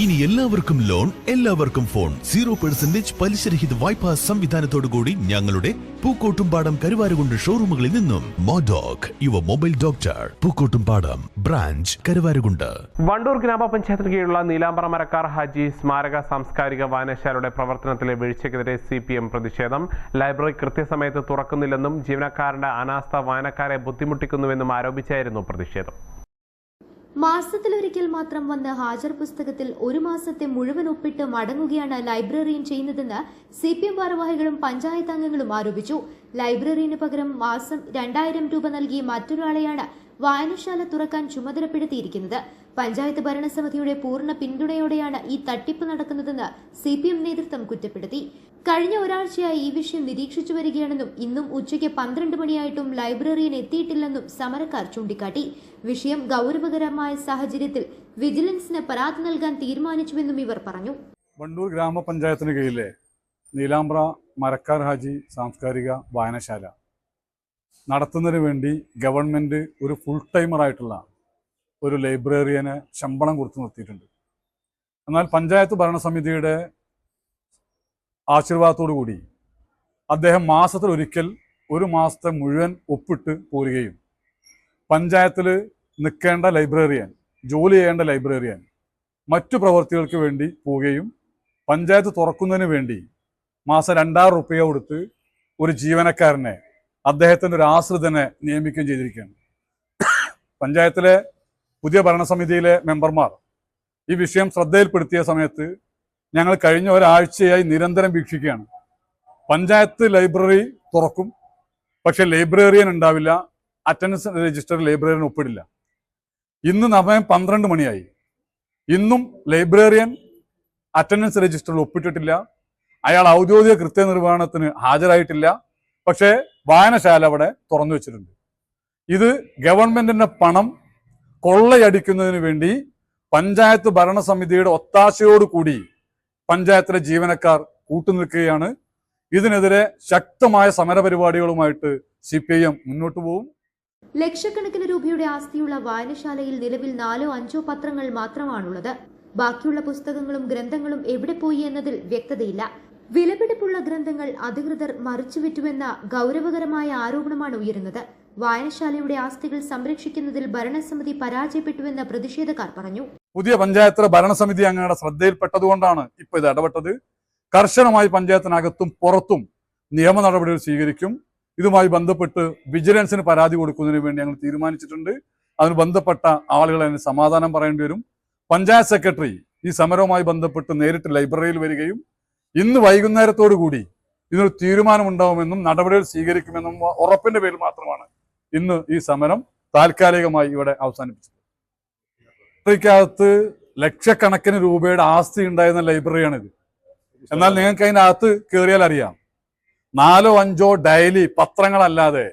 ഇനി എല്ലാവർക്കും ലോൺ, എല്ലാവർക്കും ഫോൺ. 0% പലിശരഹിത വായ്പാ സംവിധാനത്തോടുകൂടി ഞങ്ങളുടെ പൂക്കോട്ടുംപാടം കരുവാരുകുണ്ട് ഷോറൂമുകളിൽ നിന്നും. Modoc your mobile doctor, Pookkottumpadam branch, Karuvarakundu. Wandoor ഗ്രാമപഞ്ചായത്തിന് കീഴിലുള്ള നീലാംബറ മരക്കാർ ഹാജി സ്മാരക സാംസ്കാരിക വായനശാലയുടെ പ്രവർത്തനത്തിലെ വീഴ്ചയ്ക്കെതിരെ CPM പ്രതിഷേധം. ലൈബ്രറി കൃത്യസമയത്ത് തുറക്കുന്നില്ലെന്നും ജീവനക്കാരുടെ അനാസ്ഥ വായനക്കാരെ ബുദ്ധിമുട്ടിക്കുന്നുവെന്നും ആരോപിച്ചായിരുന്നു പ്രതിഷേധം. മാസത്തിലൊരിക്കൽ മാത്രം വന്ന് ഹാജർ പുസ്തകത്തിൽ ഒരു മാസത്തെ മുഴുവൻ ഒപ്പിട്ട് മടങ്ങുകയാണ് ലൈബ്രറിയൻ ചെയ്യുന്നതെന്ന് CPM ഭാരവാഹികളും പഞ്ചായത്ത് അംഗങ്ങളും ആരോപിച്ചു. ലൈബ്രറിയന് പകരം മാസം 2000 രൂപ നൽകി മറ്റൊരാളെയാണ് വായനശാല തുറക്കാൻ ചുമതലപ്പെടുത്തിയിരിക്കുന്നത്. പഞ്ചായത്ത് ഭരണസമിതിയുടെ പൂർണ്ണ പിന്തുണയോടെയാണ് ഈ തട്ടിപ്പ് നടക്കുന്നതെന്ന് CPM നേതൃത്വം കുറ്റപ്പെടുത്തി. കഴിഞ്ഞ ഒരാഴ്ചയായി ഈ വിഷയം നിരീക്ഷിച്ചു വരികയാണെന്നും ഇന്നും ഉച്ചയ്ക്ക് 12 മണിയായിട്ടും ലൈബ്രറിയൻ എത്തിയിട്ടില്ലെന്നും സമരക്കാർ ചൂണ്ടിക്കാട്ടി. വിഷയം ഗൗരവകരമായ സാഹചര്യത്തിൽ വിജിലൻസിന് പരാതി നൽകാൻ തീരുമാനിച്ചുവെന്നും ഇവർ പറഞ്ഞു. വണ്ടൂർ ഗ്രാമപഞ്ചായത്തിന് കീഴിലെ നീലാംബ്ര മരക്കാർ ഹാജി സാംസ്കാരിക വായനശാല നടത്തുന്നതിന് വേണ്ടി ഗവൺമെൻറ് ഒരു ഫുൾ ടൈമറായിട്ടുള്ള ഒരു ലൈബ്രറിയനെ ശമ്പളം കൊടുത്തു നിർത്തിയിട്ടുണ്ട്. എന്നാൽ പഞ്ചായത്ത് ഭരണസമിതിയുടെ ആശീർവാദത്തോടു കൂടി അദ്ദേഹം മാസത്തിലൊരിക്കൽ ഒരു മാസത്തെ മുഴുവൻ ഒപ്പിട്ട് പോരുകയും പഞ്ചായത്തിൽ നിൽക്കേണ്ട ലൈബ്രറിയൻ, ജോലി ചെയ്യേണ്ട ലൈബ്രറിയൻ മറ്റു പ്രവൃത്തികൾക്ക് വേണ്ടി പോവുകയും പഞ്ചായത്ത് തുറക്കുന്നതിന് വേണ്ടി മാസം 2000 രൂപ കൊടുത്ത് ഒരു ജീവനക്കാരനെ, അദ്ദേഹത്തിൻ്റെ ഒരു ആശ്രിതനെ നിയമിക്കുകയും ചെയ്തിരിക്കുകയാണ്. പഞ്ചായത്തിലെ പുതിയ ഭരണസമിതിയിലെ മെമ്പർമാർ ഈ വിഷയം ശ്രദ്ധയിൽപ്പെടുത്തിയ സമയത്ത് ഞങ്ങൾ കഴിഞ്ഞ ഒരാഴ്ചയായി നിരന്തരം വീക്ഷിക്കുകയാണ്. പഞ്ചായത്ത് ലൈബ്രറി തുറക്കും, പക്ഷെ ലൈബ്രറിയൻ ഉണ്ടാവില്ല, അറ്റൻഡൻസ് രജിസ്റ്ററിൽ ലൈബ്രറിയൻ ഒപ്പിടില്ല. ഇന്ന് സമയം 12 മണിയായി, ഇന്നും ലൈബ്രറിയൻ അറ്റൻഡൻസ് രജിസ്റ്ററിൽ ഒപ്പിട്ടിട്ടില്ല. അയാൾ ഔദ്യോഗിക കൃത്യനിർവഹണത്തിന് ഹാജരായിട്ടില്ല. പക്ഷേ വായനശാല അവിടെ തുറന്നു വെച്ചിട്ടുണ്ട്. ഇത് ഗവൺമെന്റിന്റെ പണം കൊള്ളയടിക്കുന്നതിന് വേണ്ടി പഞ്ചായത്ത് ഭരണസമിതിയുടെ ഒത്താശയോടുകൂടി പഞ്ചായത്തിലെ ജീവനക്കാർ കൂട്ടുനിൽക്കുകയാണ്. ഇതിനെതിരെ ശക്തമായ സമരപരിപാടികളുമായിട്ട് CPIM മുന്നോട്ട് പോകും. ലക്ഷക്കണക്കിന് രൂപയുടെ ആസ്തിയുള്ള വായനശാലയിൽ നിലവിൽ 4-5 പത്രങ്ങൾ മാത്രമാണുള്ളത്. ബാക്കിയുള്ള പുസ്തകങ്ങളും ഗ്രന്ഥങ്ങളും എവിടെ പോയി എന്നതിൽ വ്യക്തതയില്ല. വിലപിടിപ്പുള്ള ഗ്രന്ഥങ്ങൾ അധികൃതർ മറിച്ചുവിറ്റുവെന്ന ഗൗരവകരമായ ആരോപണമാണ് ഉയരുന്നത്. വായനശാലയുടെ ആസ്തികൾ സംരക്ഷിക്കുന്നതിൽ ഭരണസമിതി പരാജയപ്പെട്ടുവെന്ന് പ്രതിഷേധക്കാർ പറഞ്ഞു. പുതിയ പഞ്ചായത്ത് ഭരണസമിതി അംഗങ്ങളുടെ ശ്രദ്ധയിൽപ്പെട്ടതുകൊണ്ടാണ് ഇപ്പോൾ ഇത് ഇടപെട്ടത്. കർശനമായി പഞ്ചായത്തിനകത്തും പുറത്തും നിയമ നടപടികൾ സ്വീകരിക്കും. ഇതുമായി ബന്ധപ്പെട്ട് വിജിലൻസിന് പരാതി കൊടുക്കുന്നതിന് വേണ്ടി ഞങ്ങൾ തീരുമാനിച്ചിട്ടുണ്ട്. അതിന് ബന്ധപ്പെട്ട ആളുകൾ അതിന് സമാധാനം പറയേണ്ടി വരും. പഞ്ചായത്ത് സെക്രട്ടറി ഈ സമരവുമായി ബന്ധപ്പെട്ട് നേരിട്ട് ലൈബ്രറിയിൽ വരികയും ഇന്ന് വൈകുന്നേരത്തോടു കൂടി ഇതിനൊരു തീരുമാനമുണ്ടാവുമെന്നും നടപടികൾ സ്വീകരിക്കുമെന്നും ഉറപ്പിന്റെ പേരിൽ മാത്രമാണ് ഇന്ന് ഈ സമരം താൽക്കാലികമായി ഇവിടെ അവസാനിപ്പിച്ചത്. ലൈബ്രറിക്കകത്ത് ലക്ഷക്കണക്കിന് രൂപയുടെ ആസ്തി ഉണ്ടായിരുന്ന ലൈബ്രറിയാണിത്. എന്നാൽ നിങ്ങൾക്ക് അതിനകത്ത് കയറിയാൽ അറിയാം, 4-5 ഡെയിലി പത്രങ്ങളല്ലാതെ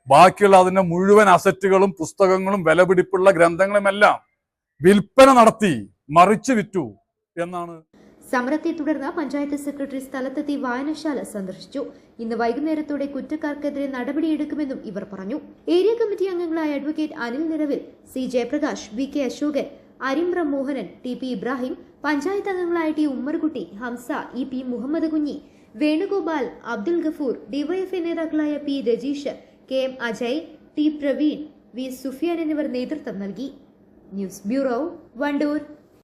ബാക്കിയുള്ള അതിന്റെ മുഴുവൻ അസറ്റുകളും പുസ്തകങ്ങളും വിലപിടിപ്പുള്ള ഗ്രന്ഥങ്ങളുമെല്ലാം വിൽപ്പന നടത്തി മറിച്ചു വിറ്റു എന്നാണ്. സമരത്തെ തുടർന്ന് പഞ്ചായത്ത് സെക്രട്ടറി സ്ഥലത്തെത്തി വായനശാല സന്ദർശിച്ചു. ഇന്ന് വൈകുന്നേരത്തോടെ കുറ്റക്കാർക്കെതിരെ നടപടിയെടുക്കുമെന്നും ഇവർ പറഞ്ഞു. ഏരിയ കമ്മിറ്റി അംഗങ്ങളായ അഡ്വക്കേറ്റ് അനിൽ നിറവിൽ, C Jayaprakash, VK Ashokan, Arimbra Mohanan, TP Ibrahim, panchayat അംഗങ്ങളായ T Ummerkutty, Hamza, EP Muhammad Kunhi, Venugopal, Abdul Gafoor, DYFI നേതാക്കളായ P Rajeesh, KM Ajay, T Praveen, V Sufyan എന്നിവർ നേതൃത്വം നൽകി. News bureau, Wandoor.